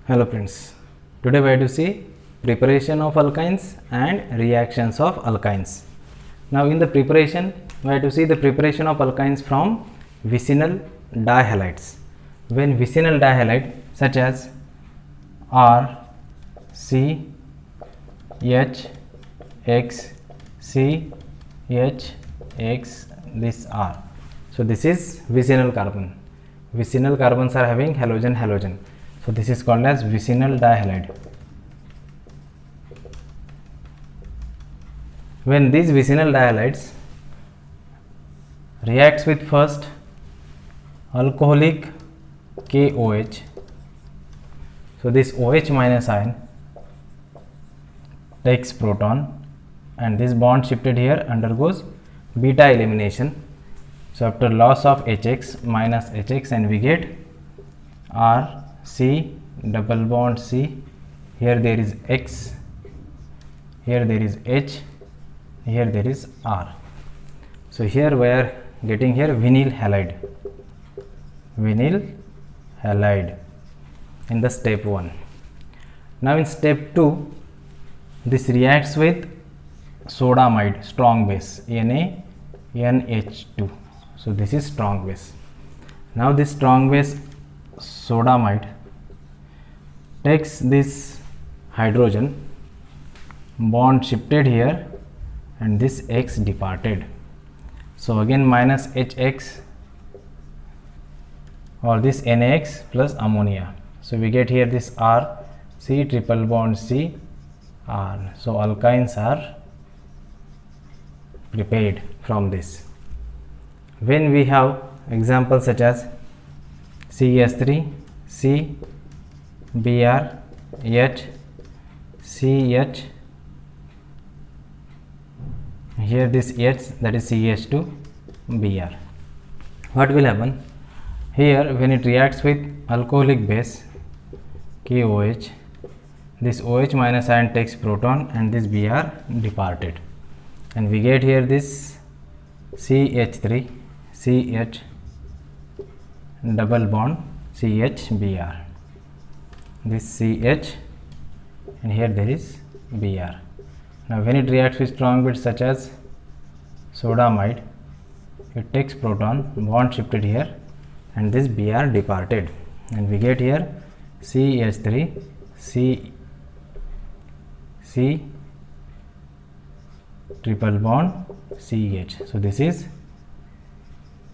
Hello friends, today we are to see preparation of alkynes and reactions of alkynes. Now in the preparation we are to see the preparation of alkynes from vicinal dihalides. When vicinal dihalide such as R, C, H, X, C, H, X, this R. So this is vicinal carbon. Vicinal carbons are having halogen. So this is called as vicinal dihalide. When these vicinal dihalides reacts with first alcoholic KOH, so this OH minus ion takes proton and this bond shifted here undergoes beta elimination. So after loss of HX minus HX and we get R, C, double bond C, here there is X, here there is H, here there is R. So here we are getting here vinyl halide in the step 1. Now in step 2 this reacts with sodamide, strong base, NaNH2. So this is strong base. Now this strong base sodamide takes this hydrogen, bond shifted here and this X departed. So again minus HX or this NaX plus ammonia. So we get here this R, C, triple bond C, R. So alkynes are prepared from this. When we have examples such as CH3, C, Br, H, CH, here this H, that is CH2, Br. What will happen? Here when it reacts with alcoholic base KOH, this OH minus ion takes proton and this Br departed and we get here this CH3, CH, double bond CH, Br, this CH and here there is Br. Now when it reacts with strong base such as sodamide, it takes proton, bond shifted here and this Br departed and we get here CH3, C, triple bond CH. So this is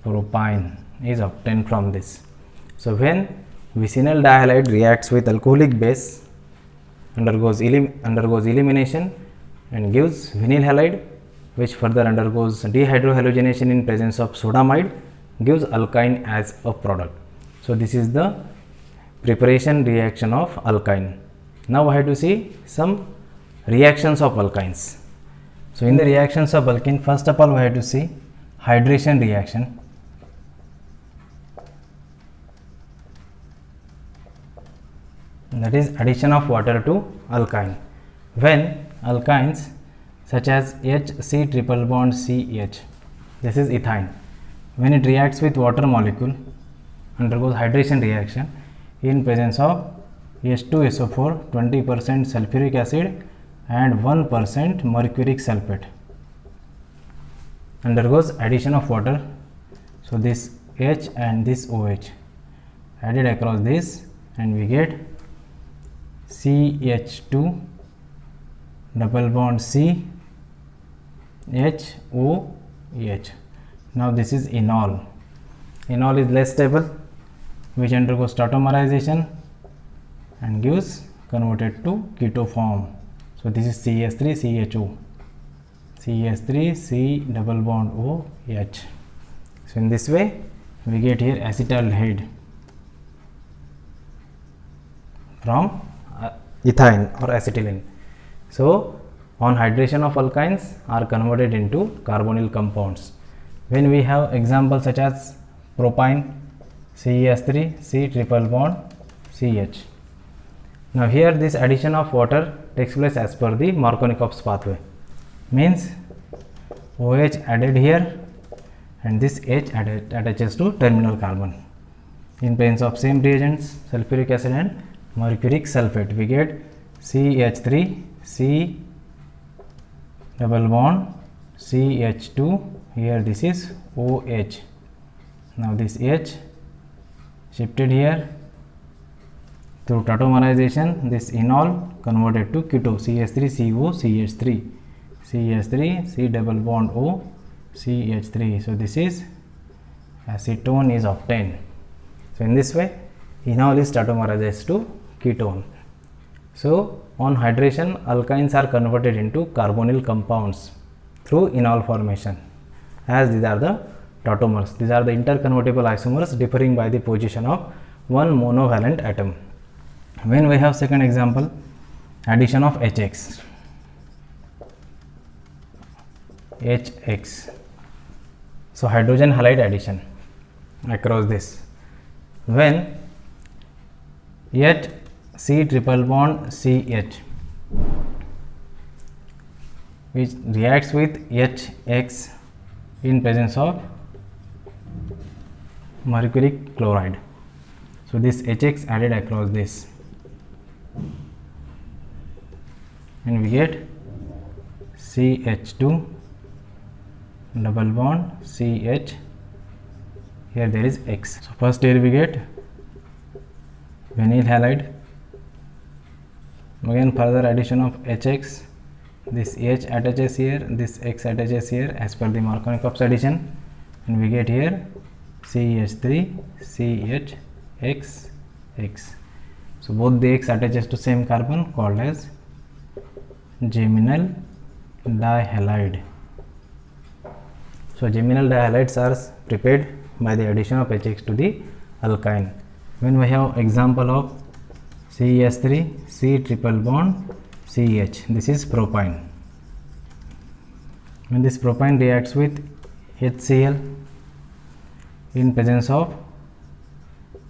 propyne is obtained from this. So when vicinal dihalide reacts with alcoholic base, undergoes elimination and gives vinyl halide, which further undergoes dehydrohalogenation in presence of sodamide, gives alkyne as a product. So this is the preparation reaction of alkyne. Now I have to see some reactions of alkynes. So in the reactions of alkene, first of all we have to see hydration reaction. That is addition of water to alkyne. When alkynes such as HC triple bond CH, this is ethyne, when it reacts with water molecule undergoes hydration reaction in presence of H2SO4, 20% sulfuric acid and 1% mercuric sulfate, undergoes addition of water. So this H and this OH added across this and we get CH2 double bond C, H, O, H. Now this is enol. Enol is less stable, which undergoes tautomerization and gives converted to keto form. So this is CH3 CHO, CH3 C double bond O H. So in this way we get here acetaldehyde from ethyne or acetylene. So on hydration of alkynes are converted into carbonyl compounds. When we have examples such as propyne, CH3 C triple bond CH. Now here this addition of water takes place as per the Markovnikov's pathway, means OH added here and this H attaches to terminal carbon in presence of same reagents sulfuric acid and mercuric sulfate, we get CH3, C double bond CH2, here this is OH. Now this H shifted here through tautomerization, this enol converted to keto, CH3CO CH3, CH3 C double bond O CH3. So this is acetone is obtained. So in this way enol is tautomerized to ketone. So on hydration, alkynes are converted into carbonyl compounds through enol formation, as these are the tautomers. These are the interconvertible isomers differing by the position of one monovalent atom. When we have second example, addition of HX. So hydrogen halide addition across this. When H C triple bond CH, which reacts with HX in presence of mercuric chloride. So this HX added across this, and we get CH2 double bond CH. Here there is X. So first here we get vinyl halide. Again further addition of HX, this H attaches here, this X attaches here as per the Markovnikov addition, and we get here CH3 CH X X. So both the X attaches to same carbon, called as geminal dihalide. So geminal dihalides are prepared by the addition of HX to the alkyne. When we have example of CH3 C triple bond CH, this is propine. When this propine reacts with HCl in presence of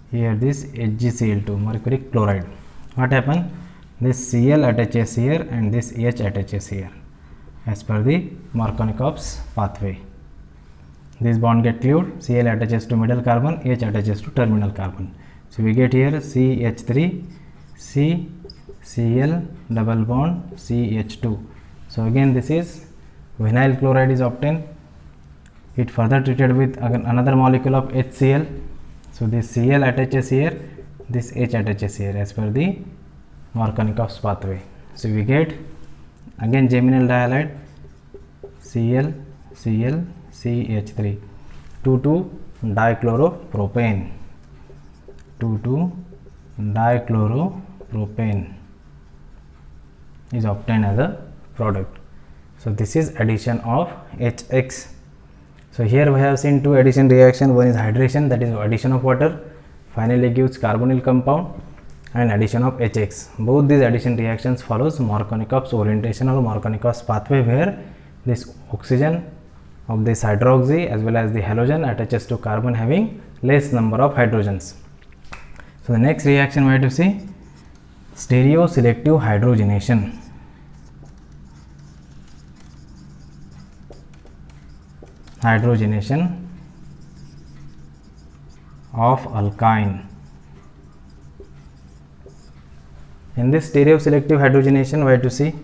here this HgCl2 mercuric chloride, what happen? This Cl attaches here and this H attaches here as per the Markovnikov's pathway. This bond get cleaved, Cl attaches to middle carbon, H attaches to terminal carbon. So we get here CH3 C Cl double bond CH2. So again this is vinyl chloride is obtained. It further treated with another molecule of HCl. So this Cl attaches here, this H attaches here as per the Markovnikov's pathway. So we get again geminal dihalide Cl Cl CH3 2,2-dichloropropane, 2,2-dichloropropane is obtained as a product. So this is addition of HX. So here we have seen two addition reaction. One is hydration, that is addition of water, finally gives carbonyl compound, and addition of HX. Both these addition reactions follows Markovnikov's orientation or Markovnikov's pathway, where this oxygen of this hydroxy as well as the halogen attaches to carbon having less number of hydrogens. So the next reaction we have to see stereoselective hydrogenation. Hydrogenation of alkyne. In this stereoselective hydrogenation we have to see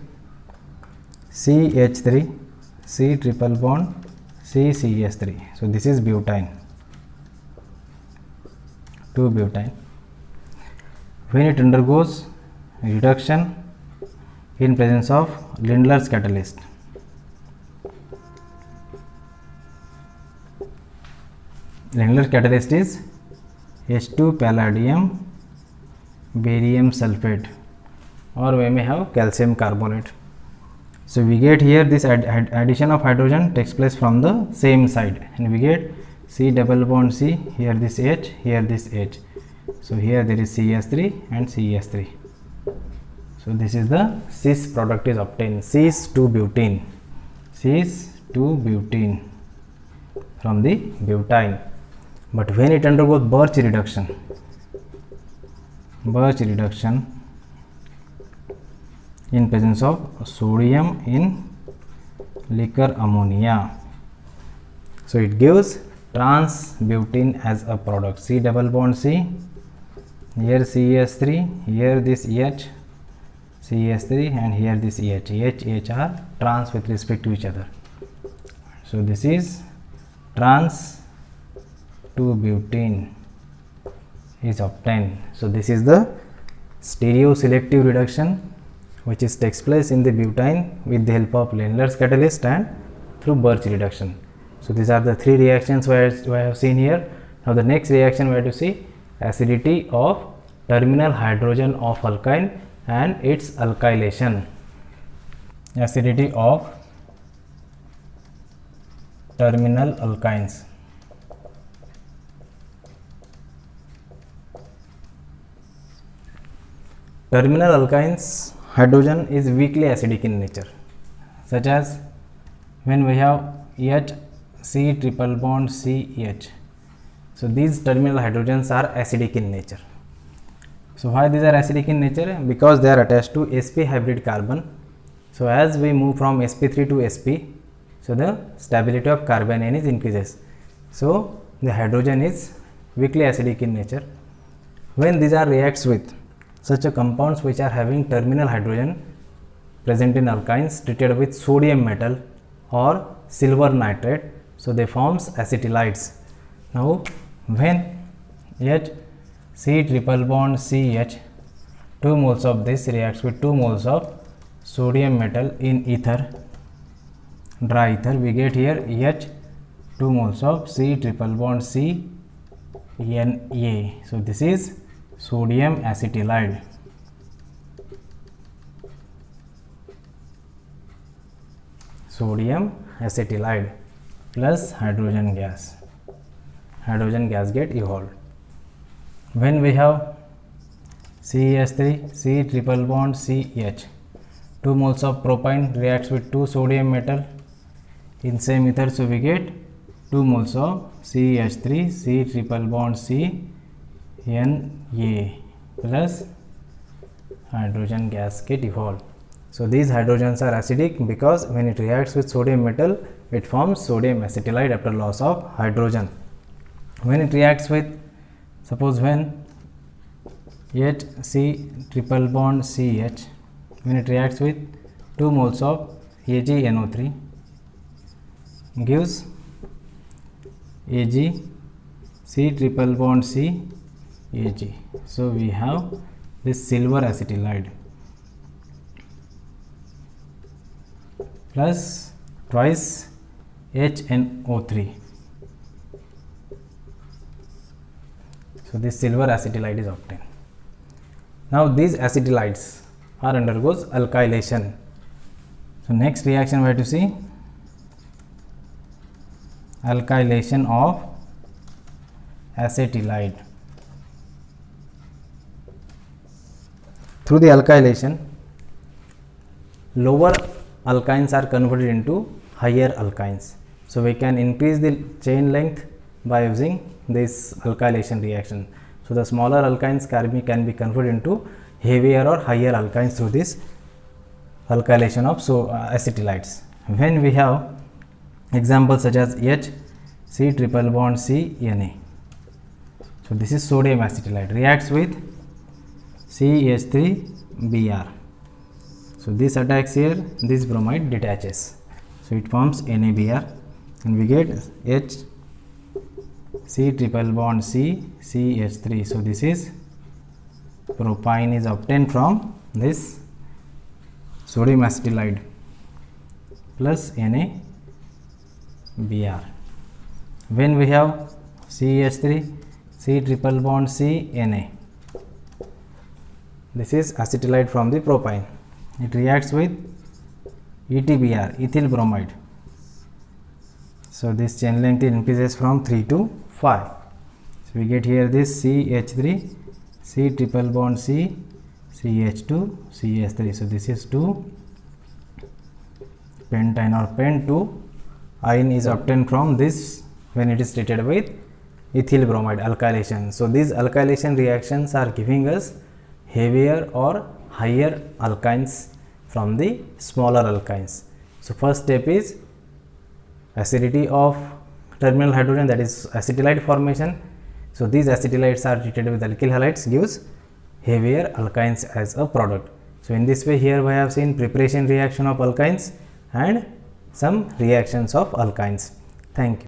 CH3 C triple bond CCH3. So this is butane, 2-butane. When it undergoes reduction in presence of Lindlar's catalyst, Lindlar's catalyst is H2 palladium barium sulfate, or we may have calcium carbonate. So we get here this addition of hydrogen takes place from the same side, and we get C double bond C, here this H, here this H. So here there is CH3 and CH3. So this is the cis product is obtained, cis-2-butene, cis-2-butene from the butane. But when it undergoes Birch reduction in presence of sodium in liquor ammonia, so it gives trans butene as a product, C double bond C, here CH3, here this H, CH3, and here this H. H are trans with respect to each other. So this is trans 2-butene is obtained. So this is the stereoselective reduction which takes place in the butane with the help of Lindlar's catalyst and through Birch reduction. So these are the three reactions we have seen here. Now the next reaction we have to see acidity of terminal hydrogen of alkyne and its alkylation. Acidity of terminal alkynes. Terminal alkynes hydrogen is weakly acidic in nature, such as when we have H C triple bond CH. So these terminal hydrogens are acidic in nature. So why these are acidic in nature? Because they are attached to sp hybrid carbon. So as we move from sp3 to sp, so the stability of carbon N is increases. So the hydrogen is weakly acidic in nature. When these are reacts with such a compounds which are having terminal hydrogen present in alkynes treated with sodium metal or silver nitrate, so they forms acetylides. Now when H C triple bond CH, 2 moles of this reacts with 2 moles of sodium metal in ether, dry ether, we get here H 2 moles of C triple bond C Na. So this is sodium acetylide. Sodium acetylide plus hydrogen gas. Hydrogen gas get evolved. When we have CH3 C triple bond CH, 2 moles of propane reacts with 2 sodium metal in same ether, so we get 2 moles of CH3 C triple bond C Na plus hydrogen gas get evolved. So these hydrogens are acidic because when it reacts with sodium metal, it forms sodium acetylide after loss of hydrogen. When it reacts with, suppose when HC triple bond CH, when it reacts with 2 moles of AgNO3, gives Ag C triple bond C Ag. So we have this silver acetylide plus twice HNO3. So this silver acetylide is obtained. Now these acetylides are undergoes alkylation. So next reaction we have to see alkylation of acetylide. Through the alkylation, lower alkynes are converted into higher alkynes. So we can increase the chain length by using this alkylation reaction. So the smaller alkynes can be converted into heavier or higher alkynes through this alkylation of acetylides. When we have examples such as H C triple bond C Na. So this is sodium acetylide reacts with CH3Br. So this attacks here, this bromide detaches. So it forms NaBr and we get H C triple bond C CH3. So this is propyne is obtained from this sodium acetylide plus NaBr. When we have CH3 C triple bond C Na, this is acetylide from the propyne. It reacts with EtBr, ethyl bromide. So this chain length increases from 3 to 5. So we get here this CH3 C triple bond C CH2 CH3. So this is 2 pentyne or pen2 ion is obtained from this when it is treated with ethyl bromide alkylation. So these alkylation reactions are giving us heavier or higher alkynes from the smaller alkynes. So first step is acidity of terminal hydrogen, that is acetylide formation. So these acetylides are treated with alkyl halides, gives heavier alkynes as a product. So in this way, here we have seen preparation reaction of alkynes and some reactions of alkynes. Thank you.